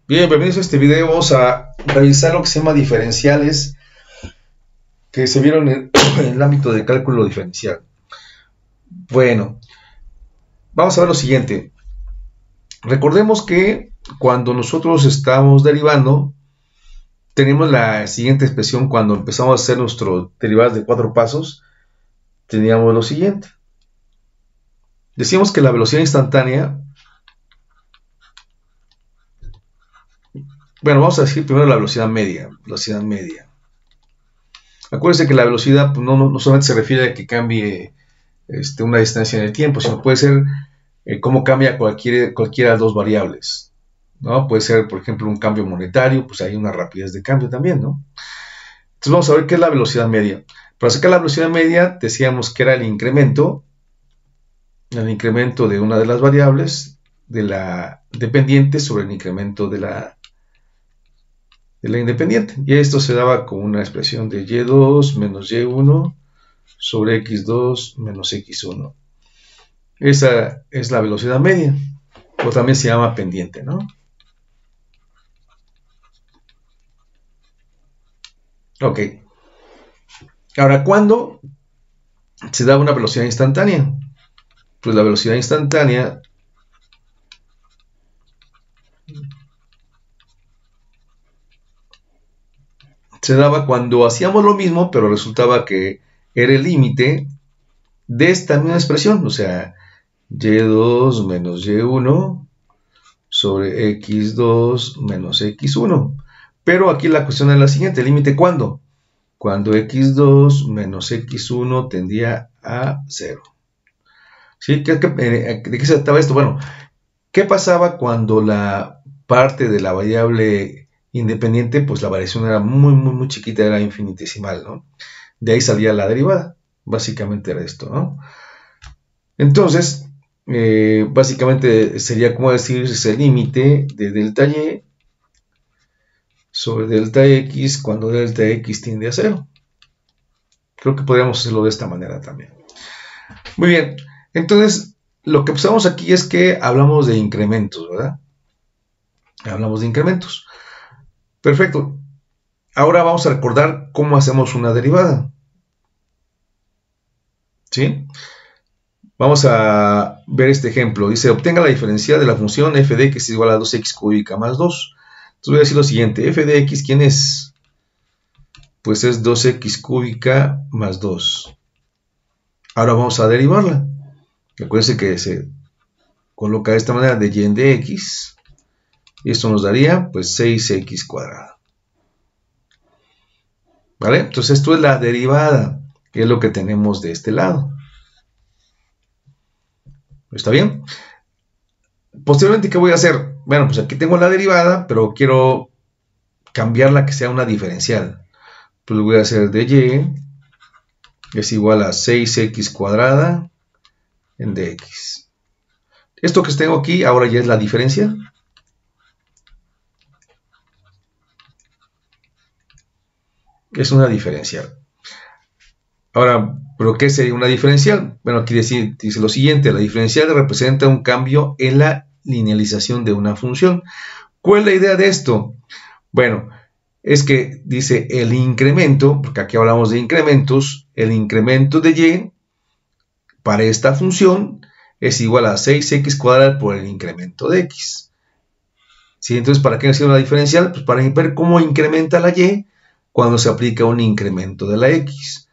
Bien, bienvenidos a este video. Vamos a revisar lo que se llama diferenciales que se vieron en el ámbito de cálculo diferencial. Bueno, vamos a ver lo siguiente. Recordemos que cuando nosotros estamos derivando, tenemos la siguiente expresión. Cuando empezamos a hacer nuestros derivadas de 4 pasos, teníamos lo siguiente. Decíamos que la velocidad instantánea, bueno, vamos a decir primero la velocidad media. Acuérdense que la velocidad pues, no solamente se refiere a que cambie una distancia en el tiempo, sino puede ser cómo cambia cualquiera de las dos variables, ¿no? Puede ser, por ejemplo, un cambio monetario, pues hay una rapidez de cambio también, ¿no? Entonces vamos a ver qué es la velocidad media. Para sacar la velocidad media decíamos que era el incremento de una de las variables de la dependiente sobre el incremento de la independiente. Y esto se daba con una expresión de y2 menos y1 sobre x2 menos x1. Esa es la velocidad media, o también se llama pendiente, ¿no? Ok. Ahora, ¿cuándo se da una velocidad instantánea? Pues la velocidad instantánea se daba cuando hacíamos lo mismo, pero resultaba que era el límite de esta misma expresión, o sea, y2 menos y1 sobre x2 menos x1. Pero aquí la cuestión es la siguiente, ¿el límite cuándo? Cuando x2 menos x1 tendía a 0. ¿Sí? ¿De qué se trataba esto? Bueno, ¿qué pasaba cuando la parte de la variable independiente, pues la variación era muy chiquita, era infinitesimal, ¿no? De ahí salía la derivada. Básicamente era esto, ¿no? Entonces, básicamente sería como decir ese límite de delta y sobre delta x cuando delta x tiende a 0. Creo que podríamos hacerlo de esta manera también. Muy bien, entonces lo que observamos aquí es que hablamos de incrementos, ¿verdad? Hablamos de incrementos. Perfecto. Ahora vamos a recordar cómo hacemos una derivada. ¿Sí? Vamos a ver este ejemplo. Dice, obtenga la diferencial de la función f de x igual a 2x cúbica más 2. Entonces voy a decir lo siguiente. F de x, ¿quién es? Pues es 2x cúbica más 2. Ahora vamos a derivarla. Acuérdense que se coloca de esta manera de y en dx. Y esto nos daría pues 6x cuadrada. ¿Vale? Entonces esto es la derivada, que es lo que tenemos de este lado. ¿Está bien? Posteriormente, ¿qué voy a hacer? Bueno, pues aquí tengo la derivada, pero quiero cambiarla que sea una diferencial. Pues lo voy a hacer de y es igual a 6x cuadrada en dx. Esto que tengo aquí ahora ya es la diferencial. Es una diferencial. Ahora, ¿pero qué sería una diferencial? Bueno, aquí dice lo siguiente, la diferencial representa un cambio en la linealización de una función. ¿Cuál es la idea de esto? Bueno, es que dice el incremento, porque aquí hablamos de incrementos, el incremento de y para esta función es igual a 6x cuadrada por el incremento de x. ¿Sí? Entonces, ¿para qué sirve una diferencial? Pues para ver cómo incrementa la y cuando se aplica un incremento de la x.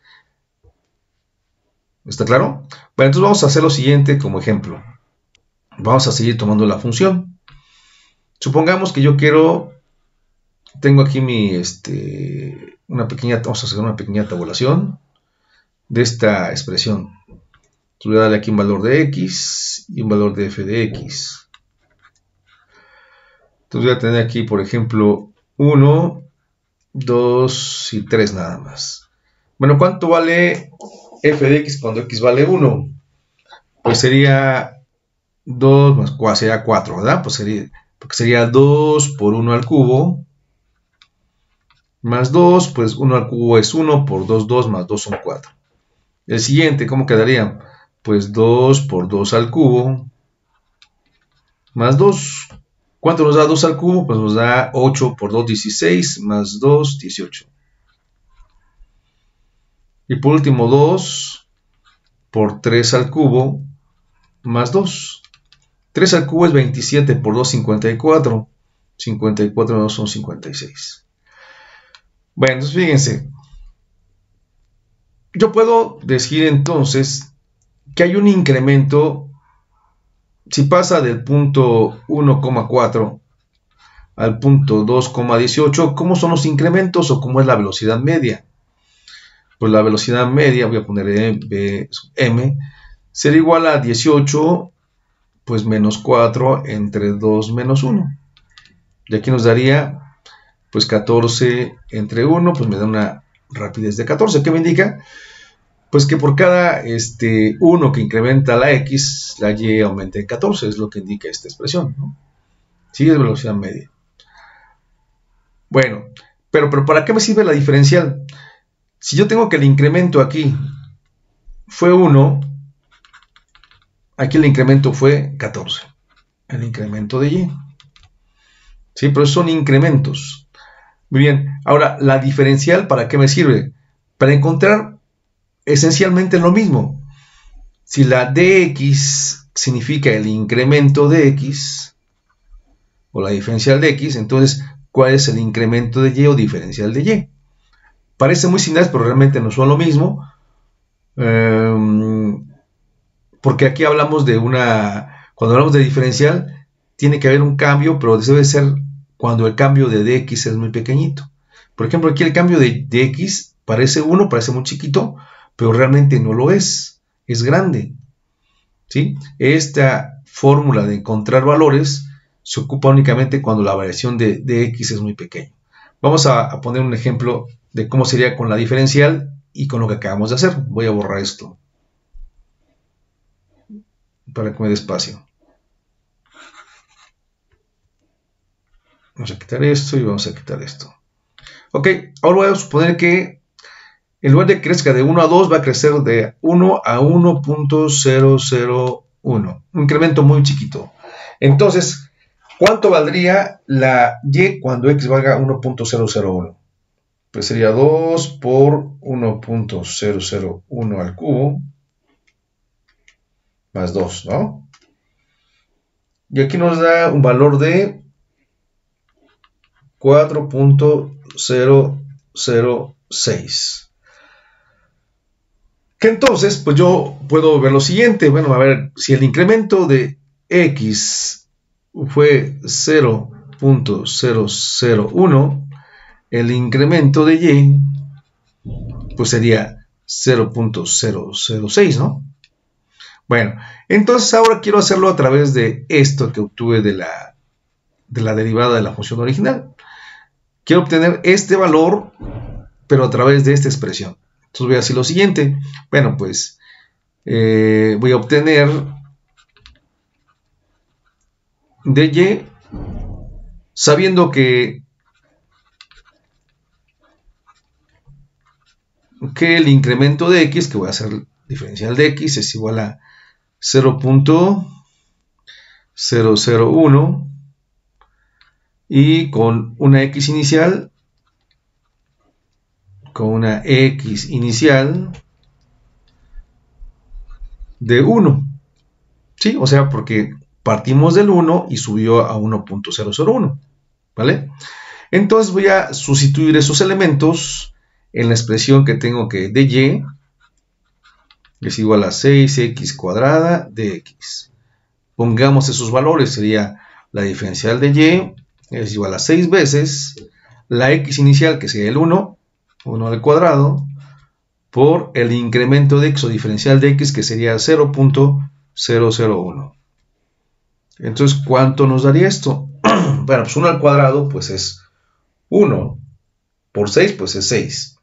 ¿Está claro? Bueno, entonces vamos a hacer lo siguiente como ejemplo. Vamos a seguir tomando la función. Supongamos que yo tengo aquí vamos a hacer una pequeña tabulación de esta expresión. Entonces voy a darle aquí un valor de x y un valor de f de x. Entonces voy a tener aquí, por ejemplo, 1, 2 y 3 nada más. Bueno, ¿cuánto vale f de x cuando x vale 1? Pues sería 2 más 4, sería 4, ¿verdad? Pues sería 2 por 1 al cubo más 2, pues 1 al cubo es 1 por 2, 2 más 2 son 4. El siguiente, ¿cómo quedaría? Pues 2 por 2 al cubo más 2. ¿Cuánto nos da 2 al cubo? Pues nos da 8 por 2, 16, más 2, 18. Y por último 2 por 3 al cubo, más 2. 3 al cubo es 27 por 2, 54. 54 no son 56. Bueno, entonces fíjense. Yo puedo decir entonces que hay un incremento. Si pasa del punto 1,4 al punto 2,18, ¿cómo son los incrementos o cómo es la velocidad media? Pues la velocidad media, voy a poner m, será igual a 18, pues menos 4 entre 2 menos 1. Y aquí nos daría, pues 14 entre 1, pues me da una rapidez de 14. ¿Qué me indica? Pues que por cada 1 que incrementa la x, la y aumenta en 14, es lo que indica esta expresión, ¿no? Sí, es velocidad media. Bueno, pero ¿para qué me sirve la diferencial? Si yo tengo que el incremento aquí fue 1, aquí el incremento fue 14, el incremento de y. Sí, pero son incrementos. Muy bien, ahora la diferencial, ¿para qué me sirve? Para encontrar esencialmente lo mismo. Si la dx significa el incremento de x o la diferencial de x, entonces ¿cuál es el incremento de y o diferencial de y? Parece muy similar, pero realmente no son lo mismo, porque aquí hablamos de cuando hablamos de diferencial tiene que haber un cambio, pero debe ser cuando el cambio de dx es muy pequeñito. Por ejemplo, aquí el cambio de dx parece 1, parece muy chiquito, pero realmente no lo es grande. ¿Sí? Esta fórmula de encontrar valores se ocupa únicamente cuando la variación de x es muy pequeña. Vamos a poner un ejemplo de cómo sería con la diferencial y con lo que acabamos de hacer. Voy a borrar esto para que me dé espacio. Vamos a quitar esto y vamos a quitar esto. Ok, ahora voy a suponer que en lugar de que crezca de 1 a 2, va a crecer de 1 a 1.001. Un incremento muy chiquito. Entonces, ¿cuánto valdría la y cuando x valga 1.001? Pues sería 2 por 1.001 al cubo más 2, ¿no? Y aquí nos da un valor de 4.006. Que entonces, pues yo puedo ver lo siguiente. Bueno, a ver, si el incremento de x fue 0.001, el incremento de y pues sería 0.006, ¿no? Bueno, entonces ahora quiero hacerlo a través de esto que obtuve de la derivada de la función original. Quiero obtener este valor, pero a través de esta expresión. Entonces voy a hacer lo siguiente. Bueno, pues voy a obtener de y, sabiendo que el incremento de x, que voy a hacer diferencial de x, es igual a 0.001 y con una x inicial, de 1. ¿Sí? O sea, porque partimos del 1 y subió a 1.001. ¿Vale? Entonces voy a sustituir esos elementos en la expresión que tengo que de y es igual a 6x cuadrada de x. Pongamos esos valores, sería la diferencial de y es igual a 6 veces la x inicial, que sería el 1 al cuadrado, por el incremento de x o diferencial de x, que sería 0.001. Entonces, ¿cuánto nos daría esto? Bueno, pues 1 al cuadrado pues es 1 por 6, pues es 6.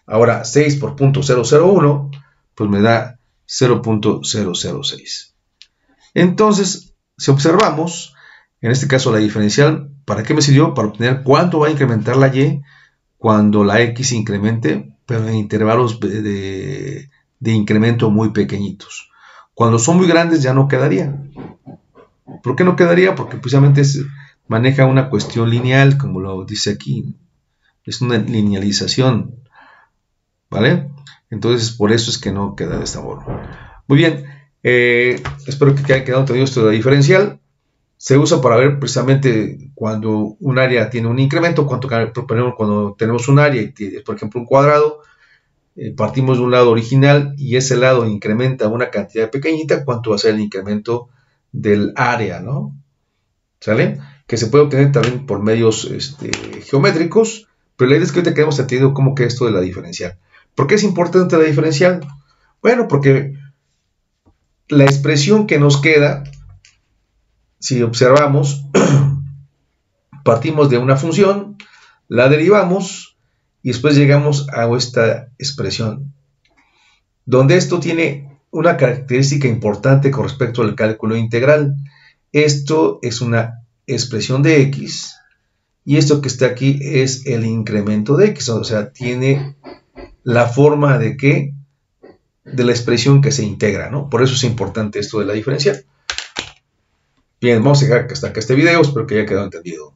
Ahora 6 por 0.001 pues me da 0.006. Entonces, si observamos, en este caso la diferencial, ¿para qué me sirvió? Para obtener cuánto va a incrementar la y cuando la x incremente, pero en intervalos de incremento muy pequeñitos. Cuando son muy grandes ya no quedaría. ¿Por qué no quedaría? Porque precisamente maneja una cuestión lineal, como lo dice aquí. Es una linealización, ¿vale? Entonces, por eso es que no queda de esta forma. Muy bien, espero que haya quedado entendido esto de la diferencial. Se usa para ver precisamente cuando un área tiene un incremento, cuando tenemos un área y tiene, por ejemplo, un cuadrado, partimos de un lado original y ese lado incrementa una cantidad pequeñita, ¿cuánto va a ser el incremento del área, ¿no? ¿Sale? Que se puede obtener también por medios geométricos, pero la idea es que ahorita quedamos entendido cómo que esto de la diferencial. ¿Por qué es importante la diferencial? Bueno, porque la expresión que nos queda, si observamos, partimos de una función, la derivamos y después llegamos a esta expresión, donde esto tiene una característica importante con respecto al cálculo integral. Esto es una expresión de x y esto que está aquí es el incremento de x, o sea, tiene la forma de qué, de la expresión que se integra, ¿no? Por eso es importante esto de la diferencial. Bien, vamos a dejar hasta acá este video, espero que haya quedado entendido.